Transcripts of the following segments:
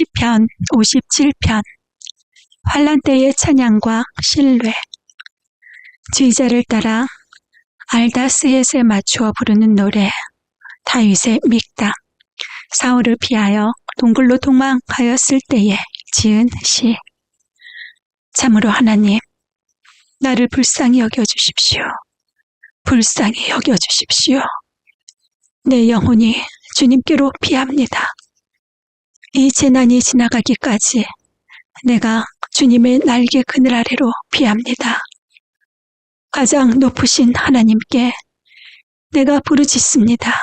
시편 57편 환난 때의 찬양과 신뢰. 지휘자를 따라 알다스헷에 맞추어 부르는 노래. 다윗의 믹담. 사울을 피하여 동굴로 도망하였을 때에 지은 시. 참으로 하나님, 나를 불쌍히 여겨주십시오. 불쌍히 여겨주십시오. 내 영혼이 주님께로 피합니다. 이 재난이 지나가기까지 내가 주님의 날개 그늘 아래로 피합니다. 가장 높으신 하나님께 내가 부르짖습니다.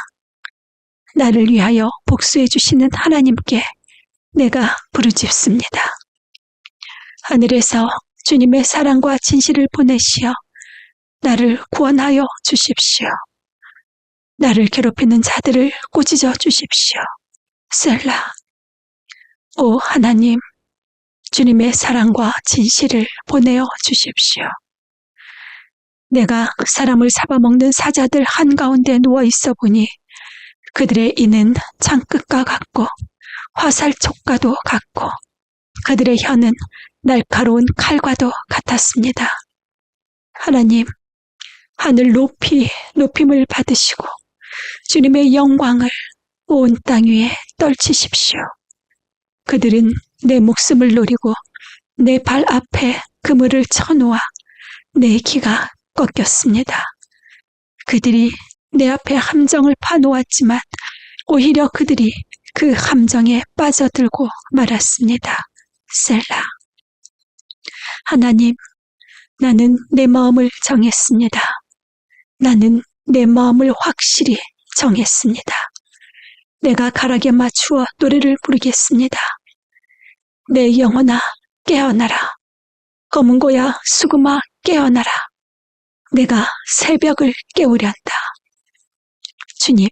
나를 위하여 복수해 주시는 하나님께 내가 부르짖습니다. 하늘에서 주님의 사랑과 진실을 보내시어 나를 구원하여 주십시오. 나를 괴롭히는 자들을 꾸짖어 주십시오. 셀라. 오 하나님, 주님의 사랑과 진실을 보내어 주십시오. 내가 사람을 잡아먹는 사자들 한가운데 누워있어 보니 그들의 이는 창끝과 같고 화살촉과도 같고 그들의 혀는 날카로운 칼과도 같았습니다. 하나님, 하늘 높이 높임을 받으시고 주님의 영광을 온 땅 위에 떨치십시오. 그들은 내 목숨을 노리고 내 발 앞에 그물을 쳐놓아 내 기가 꺾였습니다. 그들이 내 앞에 함정을 파놓았지만 오히려 그들이 그 함정에 빠져들고 말았습니다. 셀라. 하나님, 나는 내 마음을 정했습니다. 나는 내 마음을 확실히 정했습니다. 내가 가락에 맞추어 노래를 부르겠습니다. 내 영혼아 깨어나라. 검은 고야 수금아 깨어나라. 내가 새벽을 깨우련다. 주님,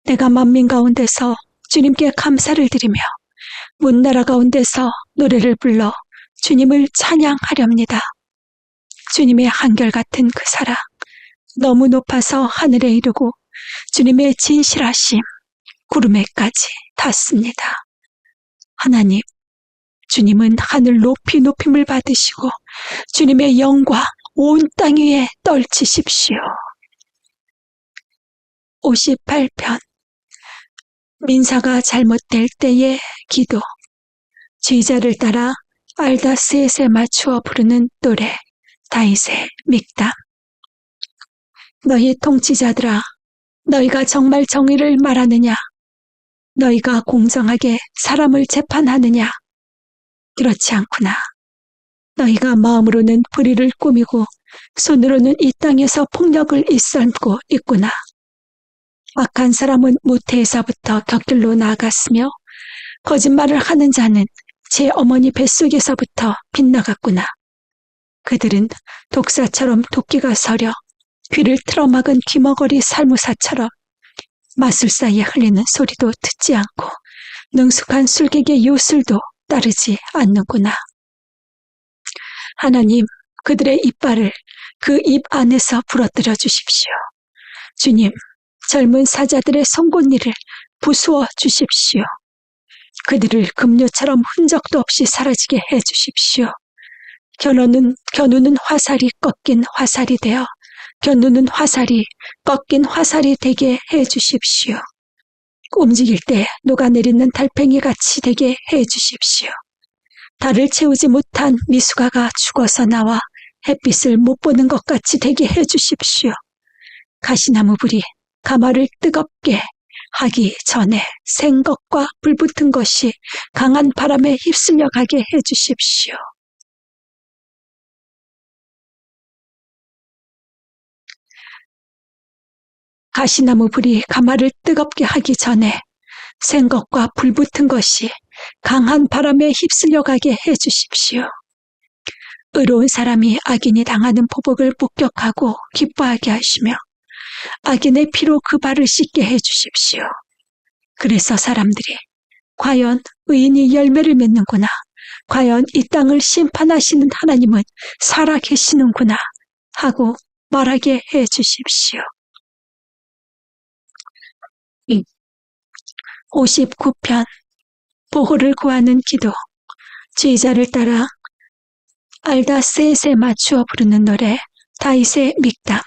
내가 만민 가운데서 주님께 감사를 드리며 문나라 가운데서 노래를 불러 주님을 찬양하렵니다. 주님의 한결같은 그 사랑, 너무 높아서 하늘에 이르고 주님의 진실하심 구름에까지 닿습니다. 하나님, 주님은 하늘 높이 높임을 받으시고 주님의 영광 온 땅 위에 떨치십시오. 58편 민사가 잘못될 때의 기도. 지휘자를 따라 알다스헷에 맞추어 부르는 노래. 다윗의 믹담. 너희 통치자들아, 너희가 정말 정의를 말하느냐? 너희가 공정하게 사람을 재판하느냐? 그렇지 않구나. 너희가 마음으로는 불의를 꾸미고 손으로는 이 땅에서 폭력을 일삼고 있구나. 악한 사람은 모태에서부터 곁길로 나아갔으며 거짓말을 하는 자는 제 어머니 뱃속에서부터 빗나갔구나. 그들은 독사처럼 도끼가 서려 귀를 틀어막은 귀머거리 살무사처럼 마술사에 흘리는 소리도 듣지 않고 능숙한 술객의 요술도 따르지 않는구나. 하나님, 그들의 이빨을 그 입 안에서 부러뜨려 주십시오. 주님, 젊은 사자들의 송곳니를 부수어 주십시오. 그들을 금료처럼 흔적도 없이 사라지게 해 주십시오. 겨누는 화살이 꺾인 화살이 되어 겨누는 화살이 꺾인 화살이 되게 해 주십시오. 움직일 때 녹아내리는 달팽이 같이 되게 해 주십시오. 달을 채우지 못한 미숙아가 죽어서 나와 햇빛을 못 보는 것 같이 되게 해 주십시오. 가시나무 불이 가마를 뜨겁게 하기 전에 생것과 불붙은 것이 강한 바람에 휩쓸려 가게 해 주십시오. 가시나무 불이 가마를 뜨겁게 하기 전에 생것과 불붙은 것이 강한 바람에 휩쓸려 가게 해 주십시오. 의로운 사람이 악인이 당하는 보복을 목격하고 기뻐하게 하시며 악인의 피로 그 발을 씻게 해 주십시오. 그래서 사람들이 과연 의인이 열매를 맺는구나. 과연 이 땅을 심판하시는 하나님은 살아 계시는구나 하고 말하게 해 주십시오. 59편 보호를 구하는 기도, 지휘자를 따라 알다셋에 맞추어 부르는 노래, 다윗의 믹담.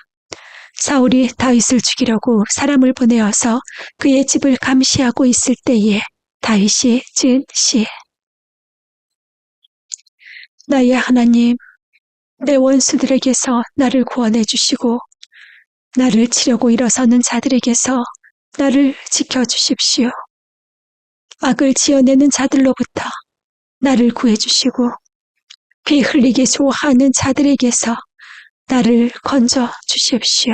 사울이 다윗을 죽이려고 사람을 보내어서 그의 집을 감시하고 있을 때에 다윗이 지은 시. 나의 하나님, 내 원수들에게서 나를 구원해 주시고 나를 치려고 일어서는 자들에게서 나를 지켜주십시오. 악을 지어내는 자들로부터 나를 구해주시고 피 흘리기 좋아하는 자들에게서 나를 건져 주십시오.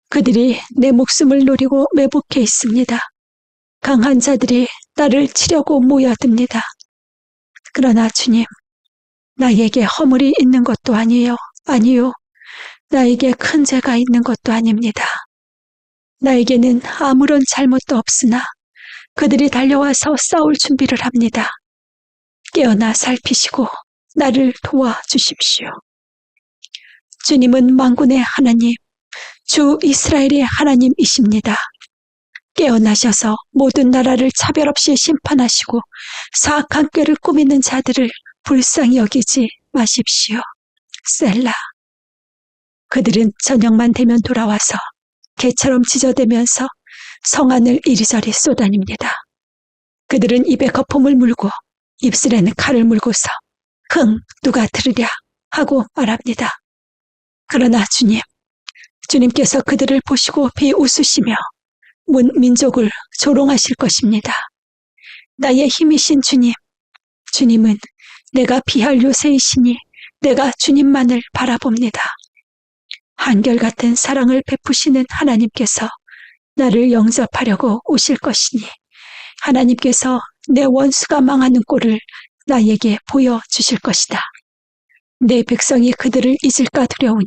그들이 내 목숨을 노리고 매복해 있습니다. 강한 자들이 나를 치려고 모여듭니다. 그러나 주님, 나에게 허물이 있는 것도 아니요. 나에게 큰 죄가 있는 것도 아닙니다. 나에게는 아무런 잘못도 없으나 그들이 달려와서 싸울 준비를 합니다. 깨어나 살피시고 나를 도와주십시오. 주님은 만군의 하나님, 주 이스라엘의 하나님이십니다. 깨어나셔서 모든 나라를 차별 없이 심판하시고 사악한 꾀를 꾸미는 자들을 불쌍히 여기지 마십시오. 셀라. 그들은 저녁만 되면 돌아와서 개처럼 짖어대면서 성안을 이리저리 쏘다닙니다. 그들은 입에 거품을 물고 입술에는 칼을 물고서 흥 누가 들으랴 하고 말합니다. 그러나 주님께서 그들을 보시고 비웃으시며 온 민족을 조롱하실 것입니다. 나의 힘이신 주님은 내가 피할 요새이시니 내가 주님만을 바라봅니다. 한결같은 사랑을 베푸시는 하나님께서 나를 영접하려고 오실 것이니 하나님께서 내 원수가 망하는 꼴을 나에게 보여주실 것이다. 내 백성이 그들을 잊을까 두려우니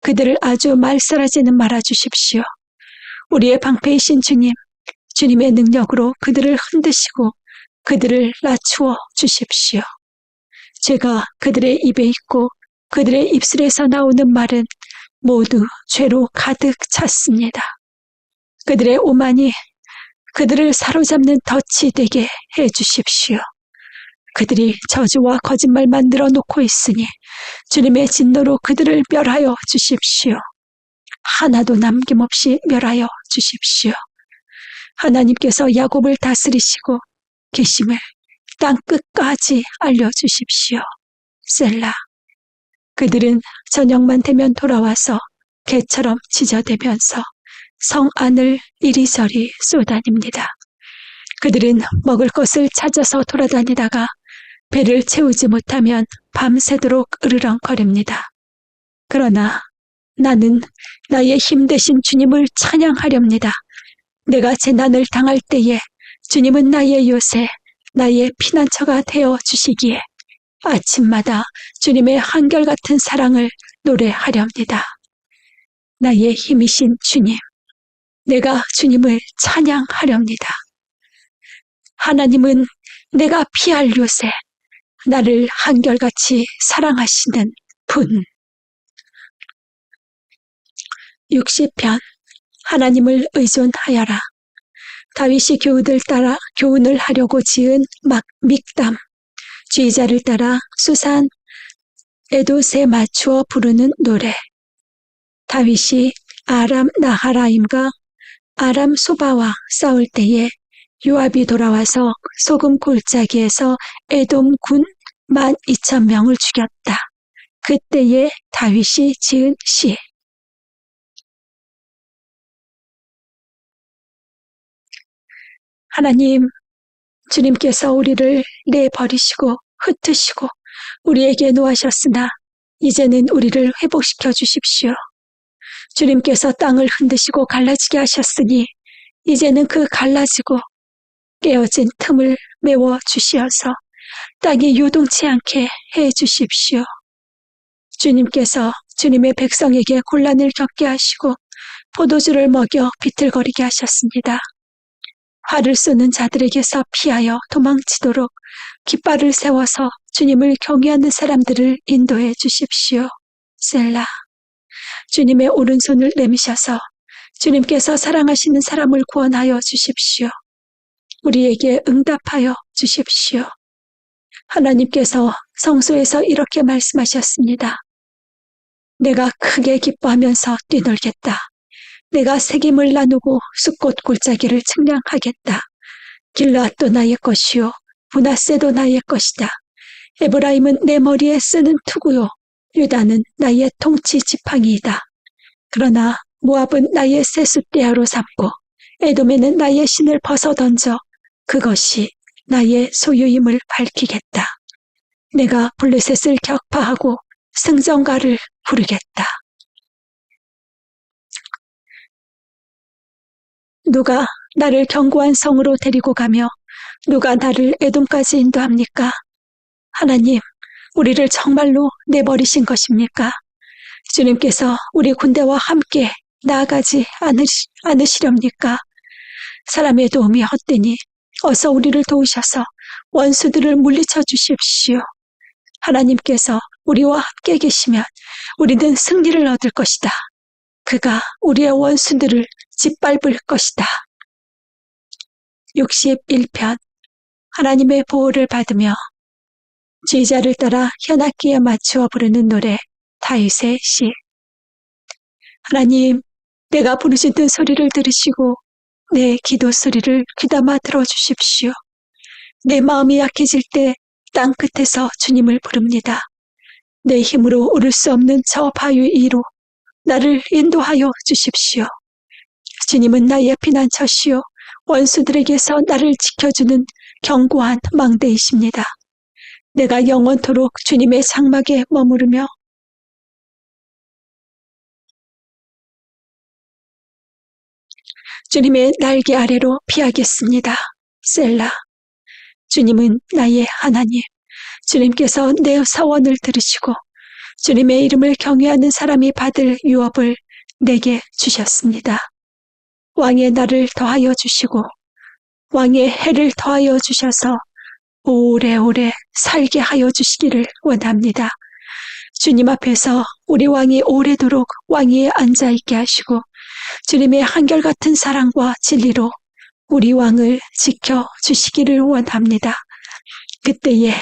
그들을 아주 말살하지는 말아주십시오. 우리의 방패이신 주님의 능력으로 그들을 흔드시고 그들을 낮추어 주십시오. 죄가 그들의 입에 있고 그들의 입술에서 나오는 말은 모두 죄로 가득 찼습니다. 그들의 오만이 그들을 사로잡는 덫이 되게 해주십시오. 그들이 저주와 거짓말만 늘어놓고 있으니 주님의 진노로 그들을 멸하여 주십시오. 하나도 남김없이 멸하여 주십시오. 하나님께서 야곱을 다스리시고 계심을 땅 끝까지 알려주십시오. 셀라. 그들은 저녁만 되면 돌아와서 개처럼 짖어대면서 성 안을 이리저리 쏘다닙니다. 그들은 먹을 것을 찾아서 돌아다니다가 배를 채우지 못하면 밤새도록 으르렁거립니다. 그러나 나는 나의 힘 대신 주님을 찬양하렵니다. 내가 재난을 당할 때에 주님은 나의 요새, 나의 피난처가 되어 주시기에 아침마다 주님의 한결같은 사랑을 노래하렵니다. 나의 힘이신 주님, 내가 주님을 찬양하렵니다. 하나님은 내가 피할 요새, 나를 한결같이 사랑하시는 분. 60편 하나님을 의존하여라. 다윗이 교훈을 따라 교훈을 하려고 지은 믹담. 지휘자를 따라 수산 에돗에 맞추어 부르는 노래. 다윗이 아람 나하라임과 아람 소바와 싸울 때에 요압이 돌아와서 소금 골짜기에서 에돔 군 12,000명을 죽였다. 그때에 다윗이 지은 시. 하나님, 주님께서 우리를 내버리시고 흩으시고 우리에게 노하셨으나 이제는 우리를 회복시켜 주십시오. 주님께서 땅을 흔드시고 갈라지게 하셨으니 이제는 그 갈라지고 깨어진 틈을 메워 주시어서 땅이 요동치 않게 해 주십시오. 주님께서 주님의 백성에게 곤란을 겪게 하시고 포도주를 먹여 비틀거리게 하셨습니다. 활을 쏘는 자들에게서 피하여 도망치도록 깃발을 세워서 주님을 경외하는 사람들을 인도해 주십시오. 셀라. 주님의 오른손을 내미셔서 주님께서 사랑하시는 사람을 구원하여 주십시오. 우리에게 응답하여 주십시오. 하나님께서 성소에서 이렇게 말씀하셨습니다. 내가 크게 기뻐하면서 뛰놀겠다. 내가 새김을 나누고 숫꽃 골짜기를 측량하겠다. 길르앗도 나의 것이요 므낫세도 나의 것이다. 에브라임은 내 머리에 쓰는 투구요 유다는 나의 통치 지팡이이다. 그러나 모압은 나의 세숫대야로 삼고 에돔에는 나의 신을 벗어던져 그것이 나의 소유임을 밝히겠다. 내가 블레셋을 격파하고 승전가를 부르겠다. 누가 나를 견고한 성으로 데리고 가며 누가 나를 에돔까지 인도합니까? 하나님, 우리를 정말로 내버리신 것입니까? 주님께서 우리 군대와 함께 나아가지 않으시렵니까? 사람의 도움이 헛되니 어서 우리를 도우셔서 원수들을 물리쳐 주십시오. 하나님께서 우리와 함께 계시면 우리는 승리를 얻을 것이다. 그가 우리의 원수들을 짓밟을 것이다. 61편 하나님의 보호를 받으며 지휘자를 따라 현악기에 맞추어 부르는 노래 다윗의 시. 하나님, 내가 부르짖는 소리를 들으시고 내 기도 소리를 귀담아 들어주십시오. 내 마음이 약해질 때 땅 끝에서 주님을 부릅니다. 내 힘으로 오를 수 없는 저 바위 위로 나를 인도하여 주십시오. 주님은 나의 피난처시요 원수들에게서 나를 지켜주는 견고한 망대이십니다. 내가 영원토록 주님의 장막에 머무르며 주님의 날개 아래로 피하겠습니다. 셀라. 주님은 나의 하나님. 주님께서 내 서원을 들으시고 주님의 이름을 경외하는 사람이 받을 유업을 내게 주셨습니다. 왕의 날을 더하여 주시고 왕의 해를 더하여 주셔서 오래오래 살게 하여 주시기를 원합니다. 주님 앞에서 우리 왕이 오래도록 왕위에 앉아있게 하시고 주님의 한결같은 사랑과 진리로 우리 왕을 지켜주시기를 원합니다. 그때에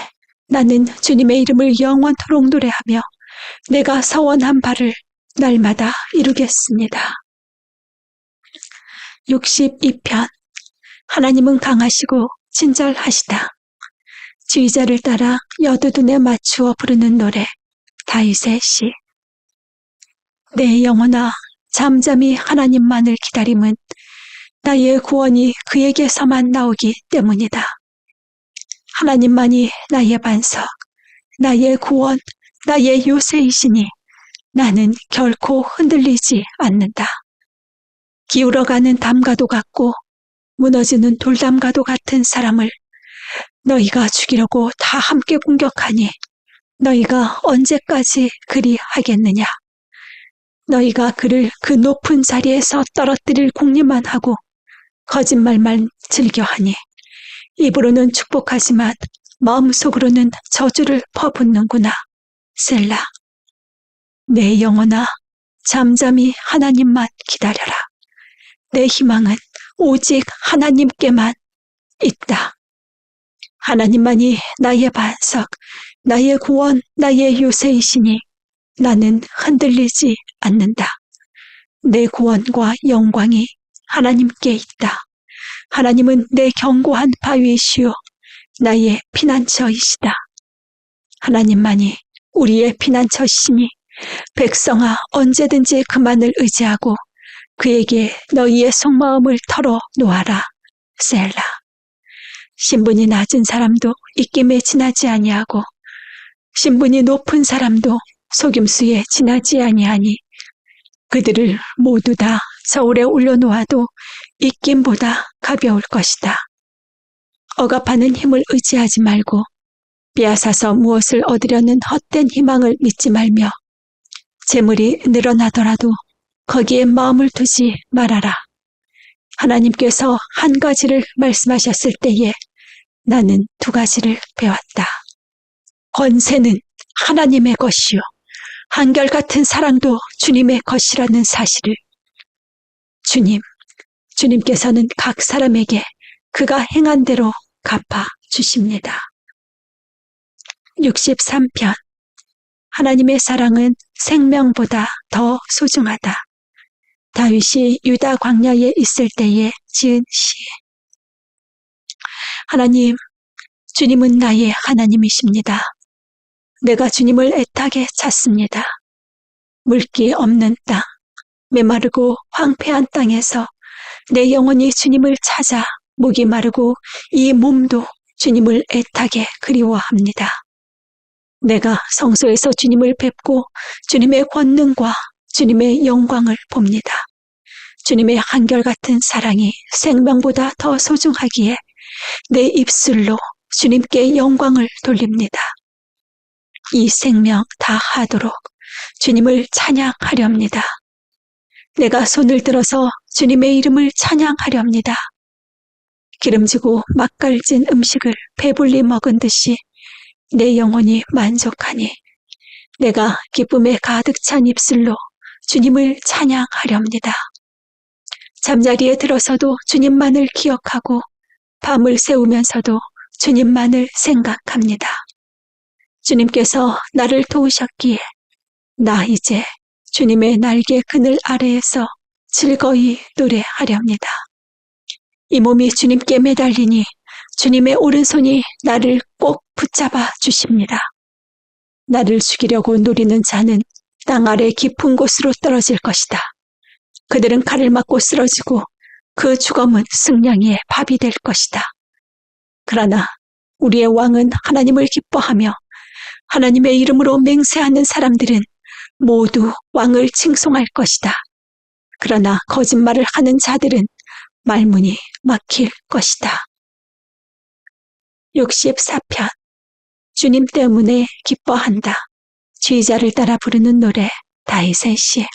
나는 주님의 이름을 영원토록 노래하며 내가 서원한 바를 날마다 이루겠습니다. 62편 하나님은 강하시고 친절하시다. 지휘자를 따라 여두둔에 맞추어 부르는 노래 다윗의 시. 내 영혼아 잠잠히 하나님만을 기다림은 나의 구원이 그에게서만 나오기 때문이다. 하나님만이 나의 반석, 나의 구원, 나의 요새이시니 나는 결코 흔들리지 않는다. 기울어가는 담과도 같고 무너지는 돌담과도 같은 사람을 너희가 죽이려고 다 함께 공격하니 너희가 언제까지 그리 하겠느냐. 너희가 그를 그 높은 자리에서 떨어뜨릴 궁리만 하고 거짓말만 즐겨하니 입으로는 축복하지만 마음속으로는 저주를 퍼붓는구나. 셀라. 내 영혼아 잠잠히 하나님만 기다려라. 내 희망은 오직 하나님께만 있다. 하나님만이 나의 반석, 나의 구원, 나의 요새이시니 나는 흔들리지 않는다. 내 구원과 영광이 하나님께 있다. 하나님은 내 견고한 바위이시오 나의 피난처이시다. 하나님만이 우리의 피난처시니 백성아 언제든지 그만을 의지하고 그에게 너희의 속마음을 털어 놓아라. 셀라. 신분이 낮은 사람도 입김에 지나지 아니하고 신분이 높은 사람도 속임수에 지나지 아니하니 그들을 모두 다 저울에 올려놓아도 입김보다 가벼울 것이다. 억압하는 힘을 의지하지 말고 빼앗아서 무엇을 얻으려는 헛된 희망을 믿지 말며 재물이 늘어나더라도 거기에 마음을 두지 말아라. 하나님께서 한 가지를 말씀하셨을 때에 나는 두 가지를 배웠다. 권세는 하나님의 것이요 한결같은 사랑도 주님의 것이라는 사실을. 주님께서는 각 사람에게 그가 행한 대로 갚아 주십니다. 63편. 하나님의 사랑은 생명보다 더 소중하다. 다윗이 유다 광야에 있을 때에 지은 시. 하나님, 주님은 나의 하나님이십니다. 내가 주님을 애타게 찾습니다. 물기 없는 땅, 메마르고 황폐한 땅에서 내 영혼이 주님을 찾아 목이 마르고 이 몸도 주님을 애타게 그리워합니다. 내가 성소에서 주님을 뵙고 주님의 권능과 주님의 영광을 봅니다. 주님의 한결같은 사랑이 생명보다 더 소중하기에 내 입술로 주님께 영광을 돌립니다. 이 생명 다하도록 주님을 찬양하렵니다. 내가 손을 들어서 주님의 이름을 찬양하렵니다. 기름지고 맛깔진 음식을 배불리 먹은 듯이 내 영혼이 만족하니 내가 기쁨에 가득 찬 입술로 주님을 찬양하렵니다. 잠자리에 들어서도 주님만을 기억하고 밤을 새우면서도 주님만을 생각합니다. 주님께서 나를 도우셨기에 나 이제 주님의 날개 그늘 아래에서 즐거이 노래하렵니다. 이 몸이 주님께 매달리니 주님의 오른손이 나를 꼭 붙잡아 주십니다. 나를 죽이려고 노리는 자는 땅 아래 깊은 곳으로 떨어질 것이다. 그들은 칼을 맞고 쓰러지고 그 죽음은 승냥이의 밥이 될 것이다. 그러나 우리의 왕은 하나님을 기뻐하며 하나님의 이름으로 맹세하는 사람들은 모두 왕을 칭송할 것이다. 그러나 거짓말을 하는 자들은 말문이 막힐 것이다. 64편. 주님 때문에 기뻐한다. 지휘자를 따라 부르는 노래 다윗의 시.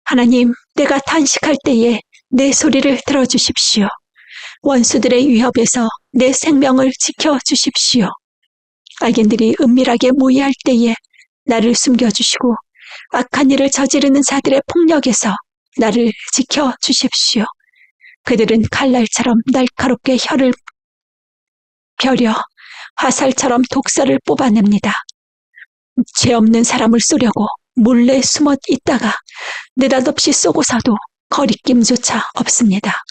하나님, 내가 탄식할 때에 내 소리를 들어주십시오. 원수들의 위협에서 내 생명을 지켜주십시오. 악인들이 은밀하게 모의할 때에 나를 숨겨주시고 악한 일을 저지르는 자들의 폭력에서 나를 지켜주십시오. 그들은 칼날처럼 날카롭게 혀를 벼려 화살처럼 독사를 뽑아냅니다. 죄 없는 사람을 쏘려고 몰래 숨어 있다가 느닷없이 쏘고서도 거리낌조차 없습니다.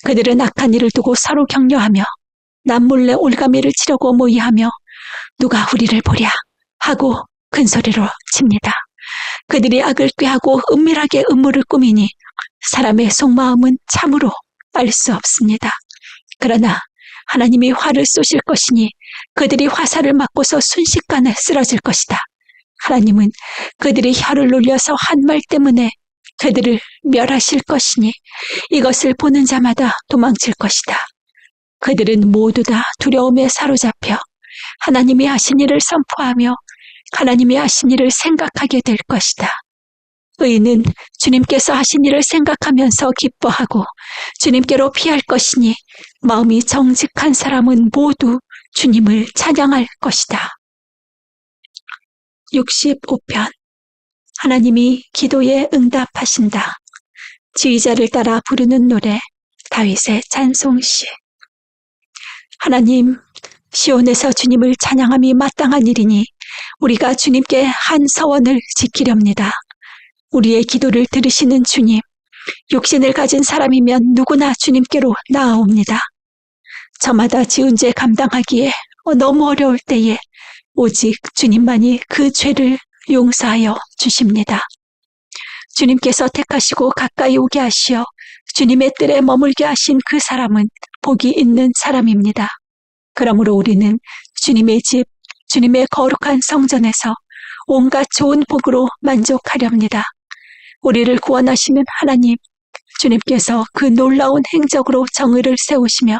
그들은 악한 일을 두고 서로 격려하며 남몰래 올가미를 치려고 모의하며 누가 우리를 보랴 하고 큰소리로 칩니다. 그들이 악을 꾀하고 은밀하게 음모를 꾸미니 사람의 속마음은 참으로 알 수 없습니다. 그러나 하나님이 화를 쏘실 것이니 그들이 화살을 맞고서 순식간에 쓰러질 것이다. 하나님은 그들이 혀를 놀려서 한 말 때문에 그들을 멸하실 것이니 이것을 보는 자마다 도망칠 것이다. 그들은 모두 다 두려움에 사로잡혀 하나님이 하신 일을 선포하며 하나님이 하신 일을 생각하게 될 것이다. 의인은 주님께서 하신 일을 생각하면서 기뻐하고 주님께로 피할 것이니 마음이 정직한 사람은 모두 주님을 찬양할 것이다. 65편. 하나님이 기도에 응답하신다. 지휘자를 따라 부르는 노래 다윗의 찬송시. 하나님, 시온에서 주님을 찬양함이 마땅한 일이니 우리가 주님께 한 서원을 지키렵니다. 우리의 기도를 들으시는 주님, 육신을 가진 사람이면 누구나 주님께로 나아옵니다. 저마다 지은 죄 감당하기에 너무 어려울 때에 오직 주님만이 그 죄를 용서하여 주십니다. 주님께서 택하시고 가까이 오게 하시어 주님의 뜰에 머물게 하신 그 사람은 복이 있는 사람입니다. 그러므로 우리는 주님의 집, 주님의 거룩한 성전에서 온갖 좋은 복으로 만족하렵니다. 우리를 구원하시는 하나님, 주님께서 그 놀라운 행적으로 정의를 세우시며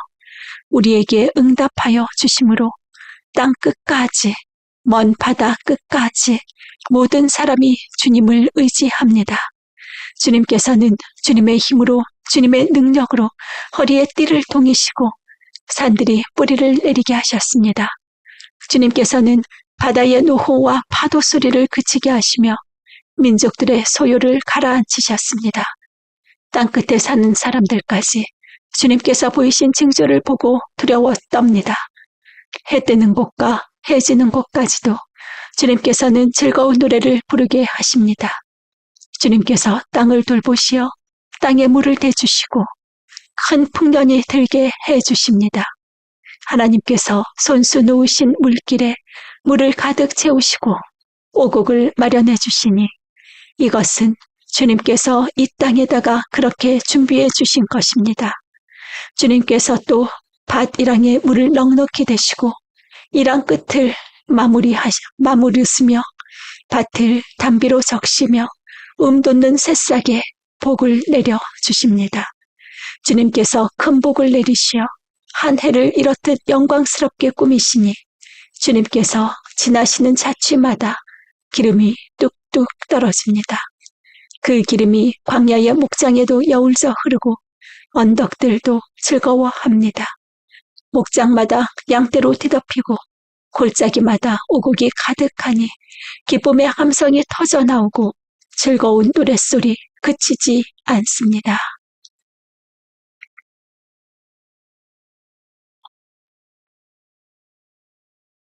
우리에게 응답하여 주심으로 땅 끝까지, 먼 바다 끝까지 모든 사람이 주님을 의지합니다. 주님께서는 주님의 힘으로, 주님의 능력으로 허리에 띠를 동이시고 산들이 뿌리를 내리게 하셨습니다. 주님께서는 바다의 노호와 파도 소리를 그치게 하시며 민족들의 소요를 가라앉히셨습니다. 땅끝에 사는 사람들까지 주님께서 보이신 징조를 보고 두려워 떱니다. 해 뜨는 곳과 해 지는 곳까지도 주님께서는 즐거운 노래를 부르게 하십니다. 주님께서 땅을 돌보시어 땅에 물을 대주시고 큰 풍년이 들게 해주십니다. 하나님께서 손수 놓으신 물길에 물을 가득 채우시고 오곡을 마련해 주시니 이것은 주님께서 이 땅에다가 그렇게 준비해 주신 것입니다. 주님께서 또 밭이랑에 물을 넉넉히 대시고 이랑 끝을 마무리으며 밭을 담비로 적시며 돋는 새싹에 복을 내려 주십니다. 주님께서 큰 복을 내리시어 한 해를 이렇듯 영광스럽게 꾸미시니 주님께서 지나시는 자취마다 기름이 뚝뚝 떨어집니다. 그 기름이 광야의 목장에도 여울져 흐르고 언덕들도 즐거워합니다. 목장마다 양떼로 뒤덮이고 골짜기마다 오곡이 가득하니 기쁨의 함성이 터져나오고 즐거운 노랫소리 그치지 않습니다.